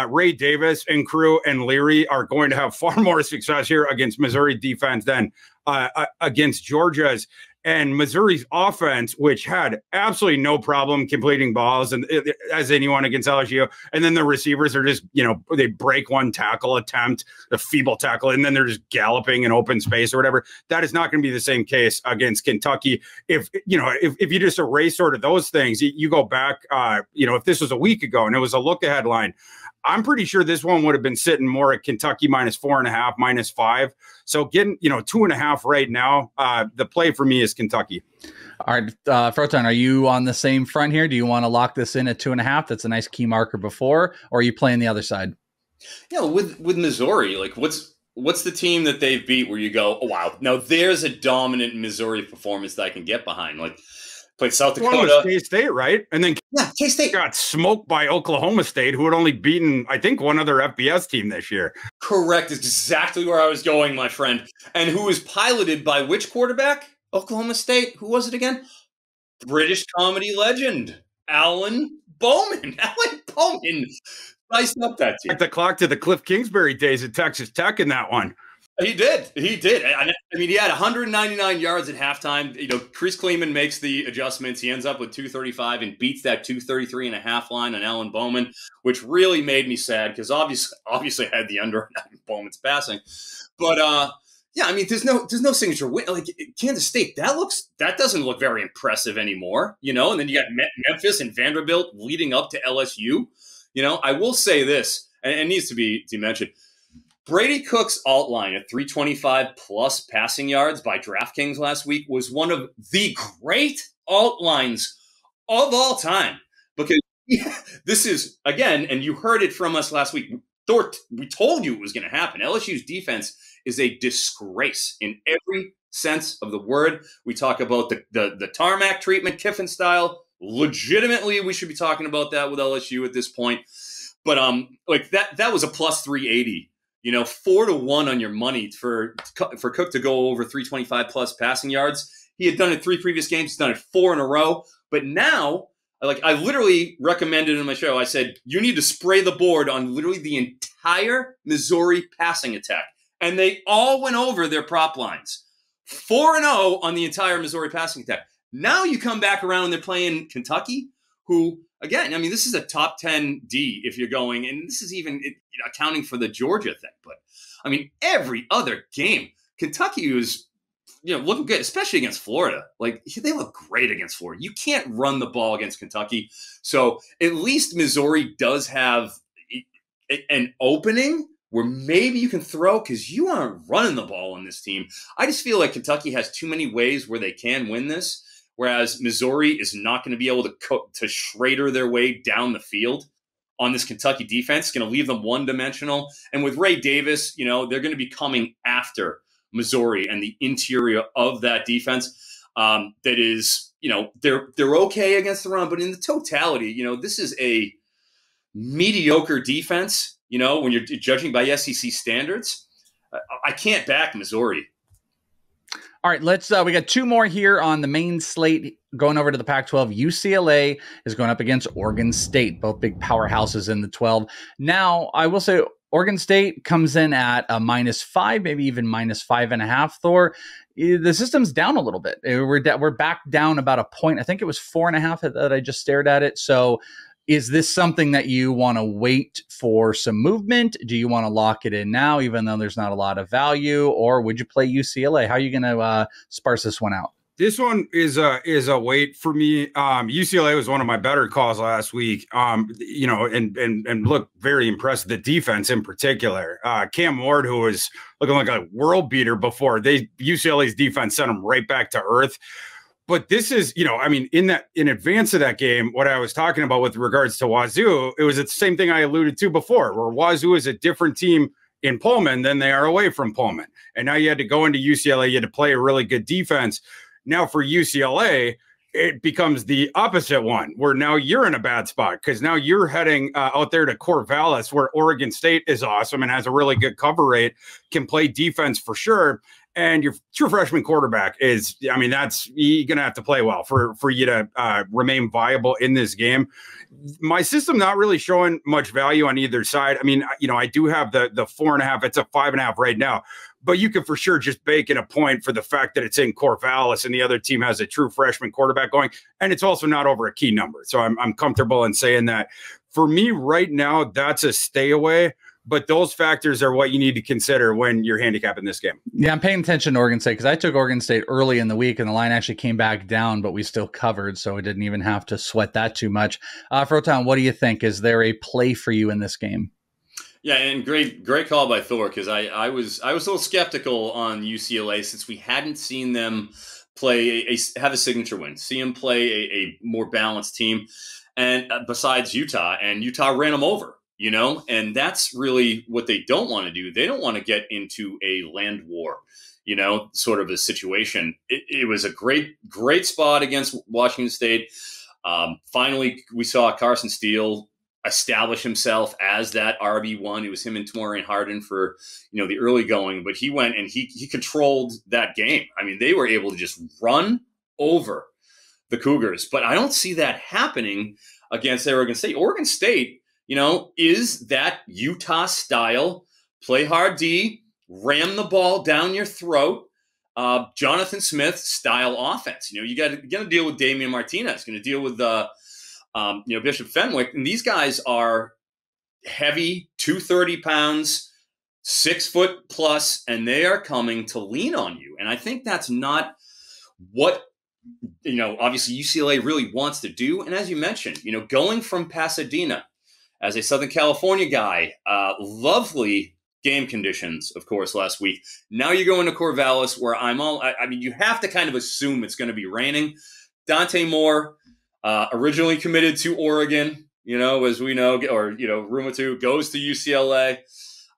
Ray Davis and crew and Leary are going to have far more success here against Missouri defense than against Georgia's. And Missouri's offense, which had absolutely no problem completing balls and as anyone against LSU. And then the receivers are just, they break one tackle attempt, a feeble tackle, and then they're just galloping in open space or whatever. That is not going to be the same case against Kentucky. If you just erase sort of those things, you go back, if this was a week ago and it was a look ahead line, I'm pretty sure this one would have been sitting more at Kentucky minus 4.5, minus 5. So getting, 2.5 right now, the play for me is Kentucky. All right, Froton, are you on the same front here? Do you want to lock this in at 2.5? That's a nice key marker before, or are you playing the other side? Yeah, with Missouri, like what's the team that they've beat where you go, oh wow, now there's a dominant Missouri performance that I can get behind, like. Played South Dakota. K-State, right? And then K-State got smoked by Oklahoma State, who had only beaten, I think, one other FBS team this year. Correct. Is exactly where I was going, my friend. And who was piloted by which quarterback? Oklahoma State. Who was it again? British comedy legend, Alan Bowman. Alan Bowman spiced up that team. Like the clock to the Cliff Kingsbury days at Texas Tech in that one. He did. I mean, he had 199 yards at halftime. Chris Kleeman makes the adjustments. He ends up with 235 and beats that 233.5 line on Alan Bowman, which really made me sad because obviously I had the under on Bowman's passing. But there's no signature win. Like Kansas State, that doesn't look very impressive anymore. And then you got Memphis and Vanderbilt leading up to LSU. I will say this, and it needs to be mentioned. Brady Cook's alt line at 325 plus passing yards by DraftKings last week was one of the great alt lines of all time. Because this is, again, and you heard it from us last week, Thor, we told you it was going to happen. LSU's defense is a disgrace in every sense of the word. We talk about the tarmac treatment, Kiffin style. Legitimately, we should be talking about that with LSU at this point. But that was a plus 380. 4-1 on your money for Cook to go over 325 plus passing yards. He had done it 3 previous games. He's done it 4 in a row. But now, I literally recommended in my show, I said, you need to spray the board on literally the entire Missouri passing attack. And they all went over their prop lines. 4-0 on the entire Missouri passing attack. Now you come back around and they're playing Kentucky, who, again, this is a top 10 D if you're going, and this is even accounting for the Georgia thing. But, every other game, Kentucky was, looking good, especially against Florida. They look great against Florida. You can't run the ball against Kentucky. So at least Missouri does have an opening where maybe you can throw because you aren't running the ball on this team. I just feel like Kentucky has too many ways where they can win this. Whereas Missouri is not going to be able to Schrader their way down the field on this Kentucky defense. It's going to leave them one-dimensional. And with Ray Davis, they're going to be coming after Missouri and the interior of that defense. That is, they're okay against the run, but in the totality, this is a mediocre defense. When you're judging by SEC standards, I can't back Missouri. All right, let's we got two more here on the main slate. Going over to the Pac-12, UCLA is going up against Oregon State, both big powerhouses in the 12. Now, I will say Oregon State comes in at a -5, maybe even -5.5. Thor, the system's down a little bit. We're back down about a point. I think it was 4.5 that I just stared at it. So is this something that you want to wait for some movement? Do you want to lock it in now, even though there's not a lot of value? Or would you play UCLA? How are you going to sparse this one out? This one is a wait for me. UCLA was one of my better calls last week. And look very impressed. The defense in particular, Cam Ward, who was looking like a world beater before, UCLA's defense sent him right back to earth. But this is, in advance of that game, what I was talking about with regards to Wazoo, it was the same thing I alluded to before, where Wazoo is a different team in Pullman than they are away from Pullman. And now you had to go into UCLA, you had to play a really good defense. Now for UCLA, it becomes the opposite one, where now you're in a bad spot because now you're heading out there to Corvallis, where Oregon State is awesome and has a really good cover rate, can play defense for sure. And your true freshman quarterback is, you're going to have to play well for you to remain viable in this game. My system not really showing much value on either side. I do have the 4.5. It's a 5.5 right now. But you can for sure just bake in a point for the fact that it's in Corvallis and the other team has a true freshman quarterback going. And it's also not over a key number. So I'm comfortable in saying that. For me right now, that's a stay away. But those factors are what you need to consider when you're handicapping this game. Yeah, I'm paying attention to Oregon State because I took Oregon State early in the week and the line actually came back down, but we still covered. So we didn't even have to sweat that too much. Froton, what do you think? Is there a play for you in this game? Yeah, and great call by Thor, because I was a little skeptical on UCLA since we hadn't seen them have a signature win, see them play a more balanced team, and besides Utah, and Utah ran them over, and that's really what they don't want to do. They don't want to get into a land war, sort of a situation. It was a great spot against Washington State. Finally, we saw Carson Steele establish himself as that RB1. It was him and Tamorian Hardin for, the early going, but he went and he controlled that game. They were able to just run over the Cougars, but I don't see that happening against Oregon State. Oregon State, is that Utah style, play hard D, ram the ball down your throat, Jonathan Smith style offense. You're going to deal with Damian Martinez, going to deal with Bishop Fenwick, and these guys are heavy, 230 pounds, 6 foot plus, and they are coming to lean on you. And I think that's not what, obviously UCLA really wants to do. And as you mentioned, going from Pasadena as a Southern California guy, lovely game conditions, of course, last week. Now you're going to Corvallis, where you have to kind of assume it's going to be raining. Dante Moore, originally committed to Oregon, as we know, or, rumor to, goes to UCLA.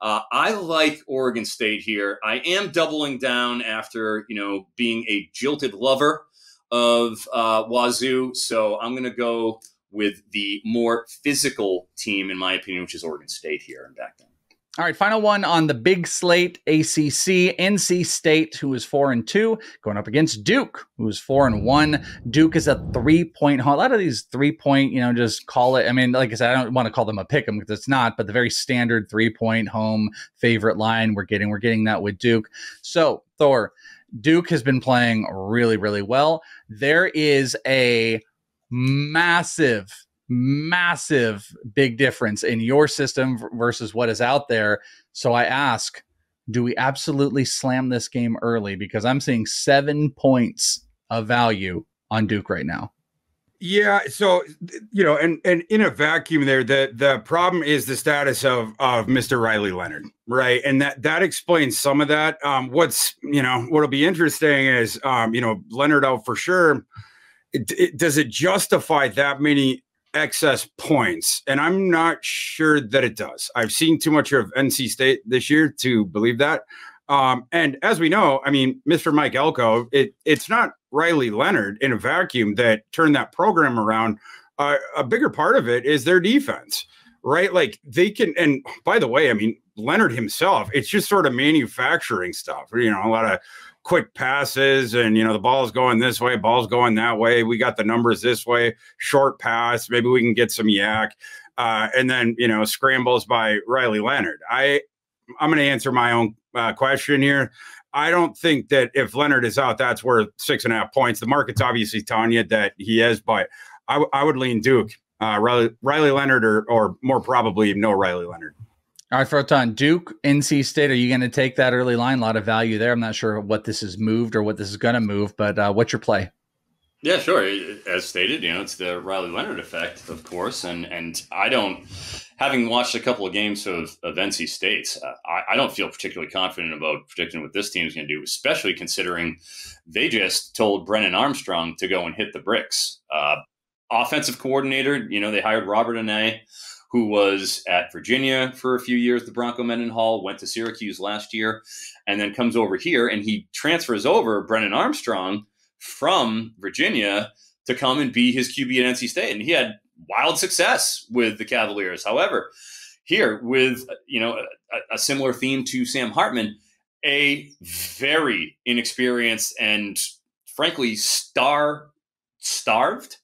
I like Oregon State here. I am doubling down after, being a jilted lover of Wazoo. So I'm going to go with the more physical team, in my opinion, which is Oregon State here and back then. All right, final one on the big slate, ACC, NC State, who is 4-2, going up against Duke, who is 4-1. Duke is a 3-point home. A lot of these 3-point, just call it. Like I said, I don't want to call them a pick 'em because it's not, but the very standard 3-point home favorite line we're getting that with Duke. So Thor, Duke has been playing really, really well. There is a massive big difference in your system versus what is out there. So I ask, do we absolutely slam this game early? Because I'm seeing 7 points of value on Duke right now. Yeah. So, and in a vacuum there, the problem is the status of Mr. Riley Leonard, right? And that explains some of that. What'll be interesting is, Leonard out for sure. Does it justify that many excess points? And I'm not sure that it does. I've seen too much of NC State this year to believe that. And as we know, Mr. Mike Elko, it's not Riley Leonard in a vacuum that turned that program around. A bigger part of it is their defense, right? Like they can, and by the way, Leonard himself, it's just sort of manufacturing stuff, a lot of quick passes and, the ball's going this way, ball's going that way. We got the numbers this way, short pass. Maybe we can get some yak. And then, scrambles by Riley Leonard. I'm going to answer my own question here. I don't think that if Leonard is out, that's worth 6.5 points. The market's obviously telling you that he is, but I would lean Duke, Riley Leonard, or more probably no Riley Leonard. All right, Froton, Duke, NC State. Are you going to take that early line? A lot of value there. I'm not sure what this has moved or what this is going to move, but what's your play? Yeah, sure. As stated, it's the Riley Leonard effect, of course. And I don't, having watched a couple of games of NC State's, I don't feel particularly confident about predicting what this team is going to do, especially considering they just told Brennan Armstrong to go and hit the bricks. Offensive coordinator, they hired Robert Anae, who was at Virginia for a few years, the Bronco Mendenhall, went to Syracuse last year, and then comes over here and he transfers over Brennan Armstrong from Virginia to come and be his QB at NC State. And he had wild success with the Cavaliers. However, here with, a similar theme to Sam Hartman, a very inexperienced and frankly star-starved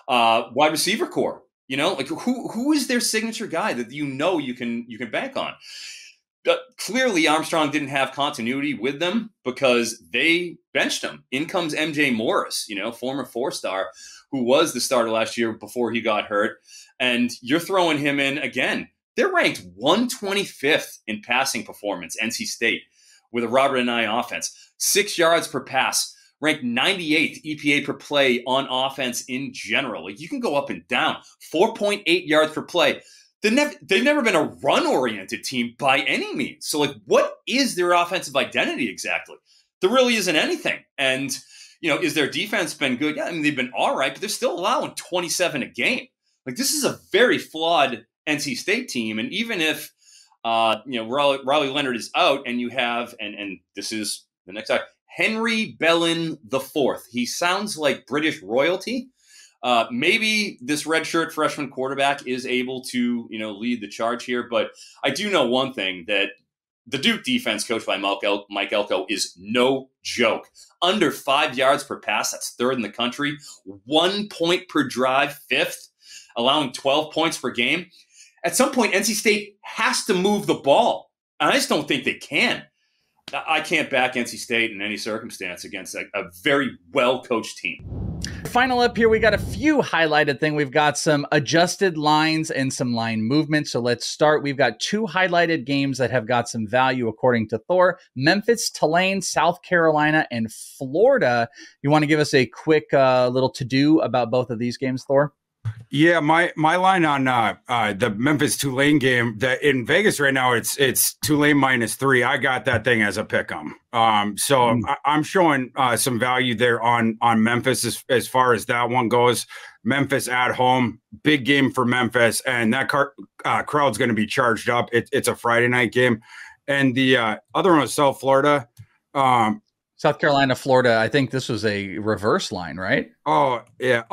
wide receiver core. Who is their signature guy that you can bank on? Clearly, Armstrong didn't have continuity with them because they benched him. In comes MJ Morris, former 4-star, who was the starter last year before he got hurt. And you're throwing him in again. They're ranked 125th in passing performance, NC State, with a Robert Anae offense. 6 yards per pass, ranked 98th EPA per play on offense in general. You can go up and down. 4.8 yards per play. They've never been a run-oriented team by any means. So, what is their offensive identity exactly? There really isn't anything. And, is their defense been good? Yeah, they've been all right, but they're still allowing 27 a game. This is a very flawed NC State team. And even if, Riley Leonard is out and you have, and this is the next guy, Henry Bellin IV. He sounds like British royalty. Maybe this redshirt freshman quarterback is able to, lead the charge here. But I do know one thing, that the Duke defense coached by Mike Elko is no joke. Under 5 yards per pass, that's third in the country. 1 point per drive, fifth, allowing 12 points per game. At some point, NC State has to move the ball. And I just don't think they can. I can't back NC State in any circumstance against a very well-coached team. Final up here, we got a few highlighted things. We've got some adjusted lines and some line movement. So let's start. We've got 2 highlighted games that have got some value according to Thor. Memphis, Tulane, South Carolina, and Florida. You want to give us a quick little to-do about both of these games, Thor? Yeah, my line on the Memphis Tulane game, that in Vegas right now, it's Tulane -3. I got that thing as a pick 'em. I'm showing some value there on Memphis as far as that one goes. Memphis at home, big game for Memphis, and that crowd's going to be charged up. It's a Friday night game, and the other one was South Florida. South Carolina, Florida. I think this was a reverse line, right? Oh yeah.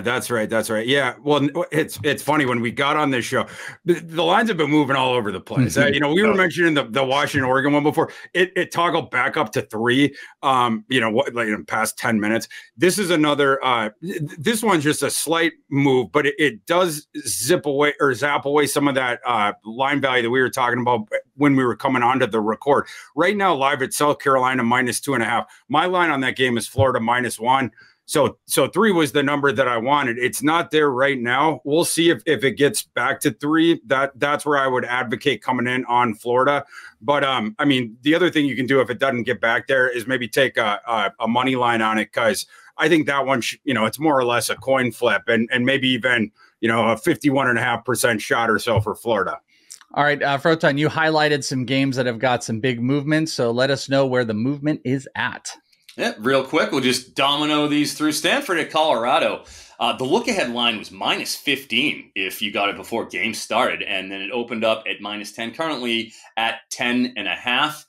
That's right. Yeah. Well, it's funny, when we got on this show, the lines have been moving all over the place. We were mentioning the Washington, Oregon one before. It toggled back up to 3. In the past 10 minutes. This is another. This one's just a slight move, but it does zap away some of that line value that we were talking about when we were coming onto the record. Right now, live at South Carolina -2.5. My line on that game is Florida -1. So 3 was the number that I wanted. It's not there right now. We'll see if it gets back to 3. That's where I would advocate coming in on Florida. But the other thing you can do if it doesn't get back there is maybe take a money line on it, because I think that one, it's more or less a coin flip, and maybe even a 51.5% shot or so for Florida. All right, Froton, you highlighted some games that have got some big movement, so let us know where the movement is at. Yeah, real quick, we'll just domino these through. Stanford at Colorado. The look-ahead line was -15 if you got it before game started, and then it opened up at -10, currently at 10.5.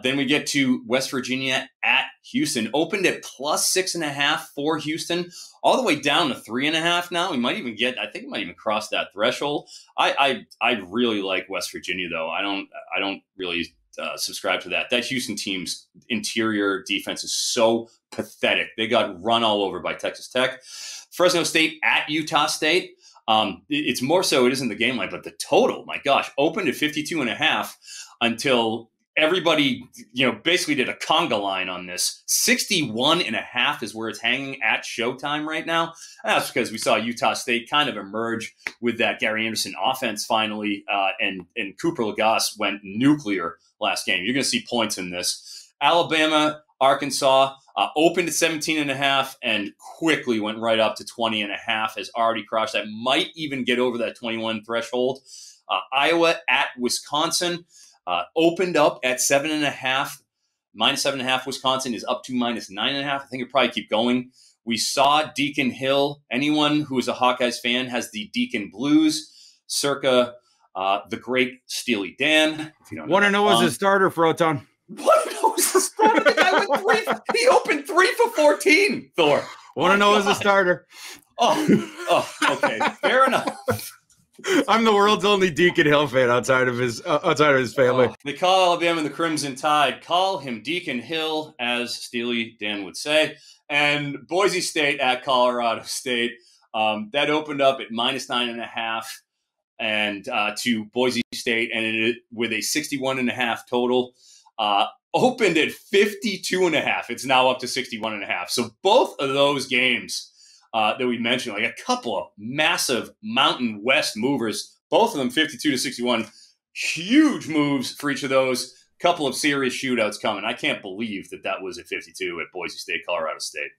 Then we get to West Virginia at Houston, opened at +6.5 for Houston, all the way down to 3.5 now. I think it might even cross that threshold. I really like West Virginia, though. I don't really subscribe to that. That Houston team's interior defense is so pathetic. They got run all over by Texas Tech. Fresno State at Utah State. It's more so it isn't the game line, but the total, my gosh, opened at 52.5 until everybody, basically did a conga line on this. 61.5 is where it's hanging at Showtime right now. And that's because we saw Utah State kind of emerge with that Gary Anderson offense finally, and Cooper Lagasse went nuclear last game. You're going to see points in this. Alabama, Arkansas opened at 17.5 and quickly went right up to 20.5. Has already crossed that. Might even get over that 21 threshold. Iowa at Wisconsin. Opened up at 7.5, minus 7.5. Wisconsin is up to minus 9.5. I think it'll probably keep going. We saw Deacon Hill. Anyone who is a Hawkeyes fan has the Deacon Blues, circa the great Steely Dan. If you don't want to know as a starter, Froton. Want to know as a starter? The guy went 3. He opened 3 for 14. Thor. Want to know as a starter? Oh, okay, fair enough. I'm the world's only Deacon Hill fan outside of his family. They call Alabama the Crimson Tide. Call him Deacon Hill, as Steely Dan would say. And Boise State at Colorado State. That opened up at minus 9.5 and to Boise State, and it with a 61.5 total. Opened at 52.5. It's now up to 61.5. So both of those games that we mentioned, like a couple of massive Mountain West movers, both of them 52 to 61. Huge moves for each of those. Couple of serious shootouts coming. I can't believe that was at 52 at Boise State, Colorado State.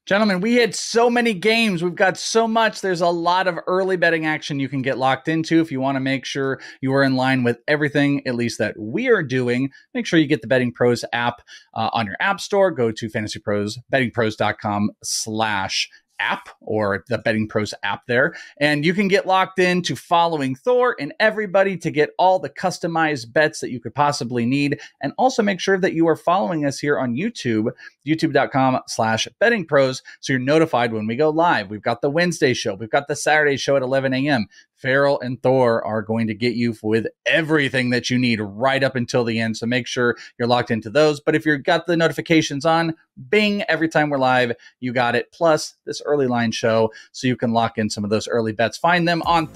Gentlemen, we had so many games. We've got so much. There's a lot of early betting action you can get locked into if you want to make sure you are in line with everything, at least that we are doing. Make sure you get the Betting Pros app on your app store. Go to bettingpros.com/app or the Betting Pros app there. And you can get locked in to following Thor and everybody to get all the customized bets that you could possibly need. And also make sure that you are following us here on YouTube, youtube.com/Betting Pros. So you're notified when we go live. We've got the Wednesday show. We've got the Saturday show at 11 a.m. Farrell and Thor are going to get you with everything that you need right up until the end. So make sure you're locked into those. But if you've got the notifications on, bing, every time we're live, you got it. Plus this early line show, so you can lock in some of those early bets. Find them on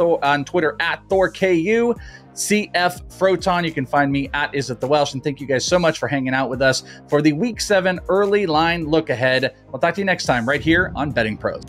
Twitter at ThorKU. CF Froton. You can find me at Is It The Welsh. And thank you guys so much for hanging out with us for the Week 7 early line look ahead. We'll talk to you next time right here on Betting Pros.